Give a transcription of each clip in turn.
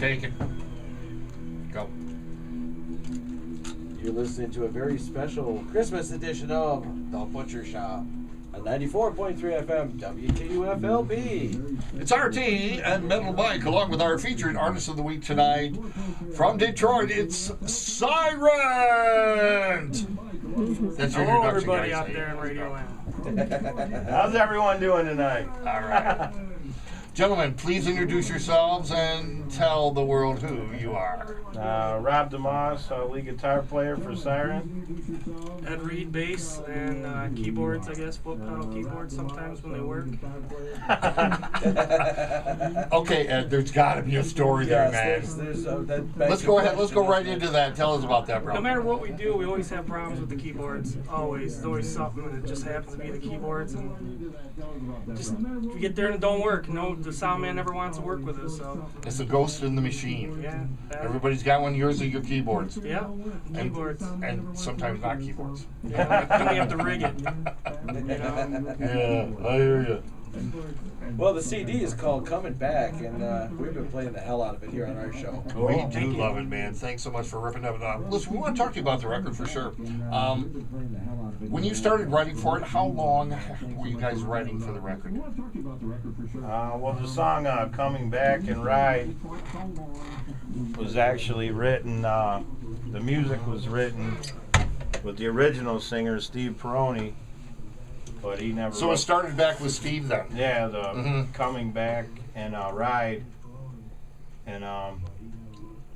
Take it. Go. You're listening to a very special Christmas edition of The Butcher Shop on 94.3 FM WKUFLB. It's RT and Metal Mike, along with our featured artist of the week tonight from Detroit. It's Syrant. That's your Hello, introduction, everybody guys. out there in Radio Land. How's everyone doing tonight? All right. Gentlemen, please introduce yourselves and tell the world who you are. Rob DeMoss, lead guitar player for Syrant. Ed Reed, bass, and keyboards, I guess, foot pedal keyboards sometimes when they work. Okay, Ed, there's got to be a story there, man. Let's go ahead. Let's go right into that. Tell us about that, bro. No matter what we do, we always have problems with the keyboards. Always. There's always something, and it just happens to be the keyboards. And just we get there and it don't work. No, the sound man never wants to work with us. So It's a ghost in the machine. yeah, Everybody's got one. Yours are your keyboards. yeah, keyboards. And sometimes not keyboards. Yeah, then we have to rig it. You know? Yeah, I hear you. Well, the CD is called Coming Back, and we've been playing the hell out of it here on our show. We do love it, man. Thanks so much for ripping it up. Listen, we want to talk to you about the record for sure. When you started writing for it, how long were you guys writing for the record? Well, the song Coming Back and Ride was actually written, the music was written with the original singer, Steve Peroni, but he never... So it started back with Steve then? Yeah, the Coming Back and Ride, and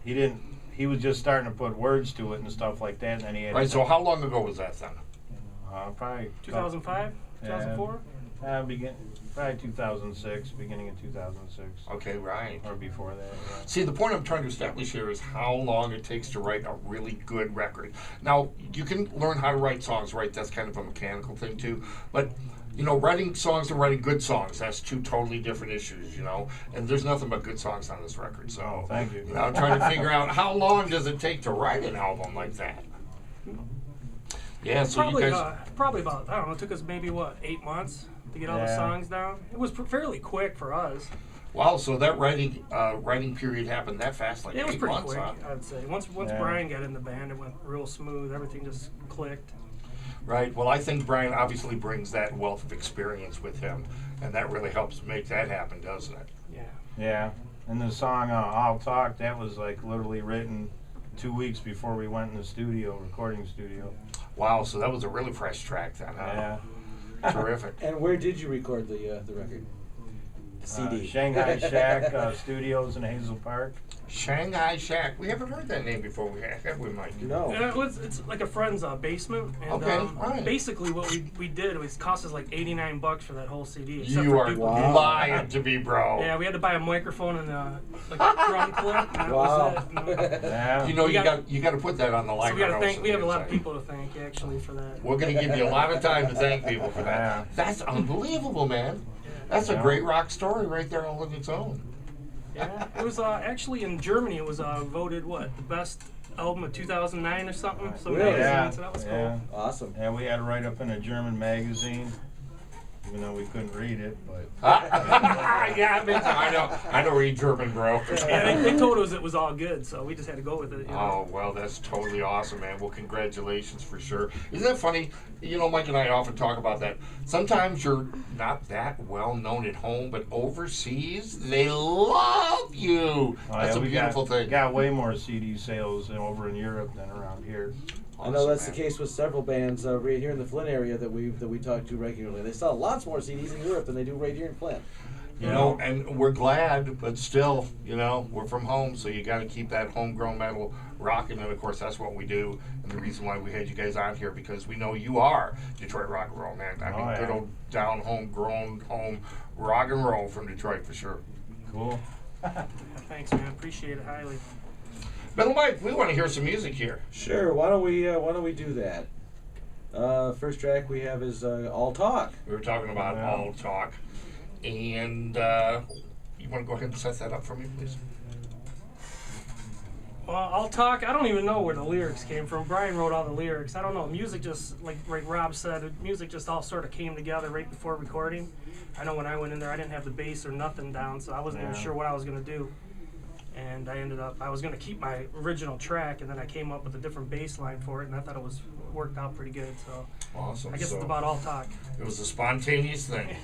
he was just starting to put words to it and stuff like that, and then he had... Right, so how long ago was that then? Probably... 2005, 2004. Probably 2006, beginning of 2006. Okay, right. Or before that, yeah. See, the point I'm trying to establish here is how long it takes to write a really good record. Now, you can learn how to write songs, right? That's kind of a mechanical thing, too. But, you know, writing songs and writing good songs, that's two totally different issues, you know? And there's nothing but good songs on this record. So, Thank you. I'm trying to figure out how long does it take to write an album like that? Yeah, so Probably, you guys... probably about, I don't know, it took us maybe, 8 months to get all the songs down. It was fairly quick for us. Wow, so that writing period happened that fast, like 8 It was pretty months, quick, huh? I'd say. Once Brian got in the band, it went real smooth. Everything just clicked. Right. Well, I think Brian obviously brings that wealth of experience with him, and that really helps make that happen, doesn't it? Yeah. Yeah, and the song I'll Talk, that was like literally written 2 weeks before we went in the recording studio. Wow, so that was a really fresh track then, huh? Yeah. Terrific. And where did you record the record? The CD. Shanghai Shack Studios in Hazel Park. Shanghai Shack. We haven't heard that name before, have we, Mike? No. It's like a friend's basement. And, Okay, all right. Basically, what we did, it was cost us like $89 for that whole CD. Except You for are duplicating. lying to me, bro. Yeah, we had to buy a microphone and like a drum clip. And that Wow. was it. And, Yeah. You know, We you got- got to put that on the line. so we got to thank. We have a lot of people to thank actually for that. We're going to give you a lot of time to thank people for that. Yeah. That's unbelievable, man. That's a great rock story right there all of its own. Yeah, it was actually in Germany. It was voted the best album of 2009 or something. So Really? Yeah. So that was cool. Yeah. Awesome. And we had to write up in a German magazine, even though we couldn't read it, but... Yeah, I know read German, bro. Yeah, they told us it was all good, so we just had to go with it. You know? Oh, well, that's totally awesome, man. Well, congratulations for sure. Isn't that funny? You know, Mike and I often talk about that. Sometimes you're not that well known at home, but overseas, they love you. That's a beautiful thing. We got way more CD sales over in Europe than around here. I know that's the case with several bands right here in the Flint area that we talk to regularly. They sell lots more CDs in Europe than they do right here in Flint. You know, and we're glad, but still, you know, we're from home, so you got to keep that homegrown metal rocking, and of course that's what we do, and the reason why we had you guys on here, because we know you are Detroit rock and roll, man. I mean, good old down homegrown home rock and roll from Detroit for sure. Cool. Thanks, man. Appreciate it highly. Metal Mike, we want to hear some music here. Sure. Why don't we do that? First track we have is All Talk. We were talking about All Talk, and you want to go ahead and set that up for me, please? Well, I'll talk. I don't even know where the lyrics came from. Brian wrote all the lyrics. I don't know. Music just, like Rob said, music just all sort of came together right before recording. I know when I went in there, I didn't have the bass or nothing down, so I wasn't even sure what I was going to do. And I was going to keep my original track, and then I came up with a different bass line for it, and I thought it worked out pretty good. So Awesome. I guess So it's about all talk. it was a spontaneous thing.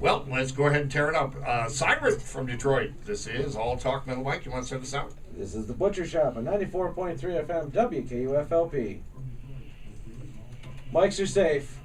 Well, let's go ahead and tear it up. Syrant from Detroit. This is All Talk Metal. Mike, you want to send us out? This is the Butcher Shop on 94.3 FM WKUFLP. Mics are safe.